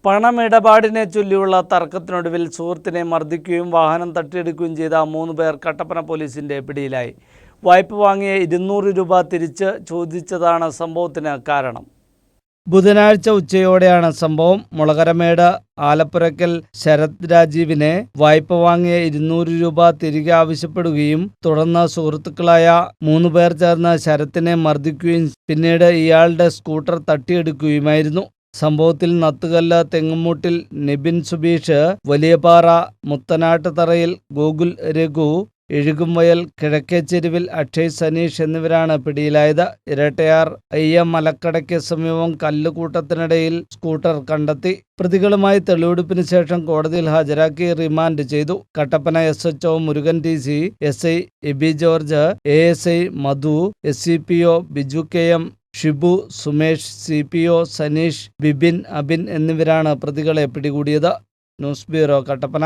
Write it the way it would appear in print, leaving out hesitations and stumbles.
പണമിടപാടിനെ ചൊല്ലിയുള്ള തർക്കത്തിനൊടുവിൽ സുഹൃത്തിനെ മർദ്ദിക്കുകയും വാഹനം തട്ടിയെടുക്കുകയും ചെയ്ത 3 പേർ കട്ടപ്പന പോലീസിന്റെ പിടിയിലായി. വായ്പ വാങ്ങിയ 200 രൂപ തിരിച്ച് ചോദിച്ചതാണ് സംഭവത്തിന് കാരണം. ബുധനാഴ്ച ഉച്ചയോടെയാണ് സംഭവം. മുളകരമേട് ആലപ്പുരയ്ക്കൽ ശരത് രാജീവിനെ വായ്പ വാങ്ങിയ 200 രൂപ തിരികെ ആവശ്യപ്പെടുകയും തുടർന്ന് സുഹൃത്തുക്കളായ 3 പേർ ചേർന്ന് ശരത്തിനെ മർദ്ദിക്കുകയും പിന്നീട് ഇയാളുടെ സ്കൂട്ടർ തട്ടിയെടുക്കുകയുമായിരുന്നു. സംഭവത്തിൽ നത്തുകല്ല് തെങ്ങുമൂട്ടിൽ നിബിൻ സുബീഷ്, വലിയപാറ മുത്തനാട്ടുതറയിൽ ഗോകുൽ രഘു, എഴുകുംവയൽ കിഴക്കേച്ചെരുവിൽ അക്ഷയ് സനീഷ് എന്നിവരാണ് പിടിയിലായത്. ഇരട്ടയാർ മലക്കടയ്ക്ക് സമീപം കല്ലുകൂട്ടത്തിനിടയിൽ സ്കൂട്ടർ കണ്ടെത്തി. പ്രതികളുമായി തെളിവെടുപ്പിന് ശേഷം കോടതിയിൽ ഹാജരാക്കി റിമാൻഡ് ചെയ്തു. Kattappana SHO Murugan TC, SI Aby George, ASI Madhu, SCPO Biju KM, Shibu, Sumesh, CPO Saneesh, Bibin, Abin എന്നിവരാണ് പ്രതികളെ പിടികൂടിയത്. News bureau, Kattappana.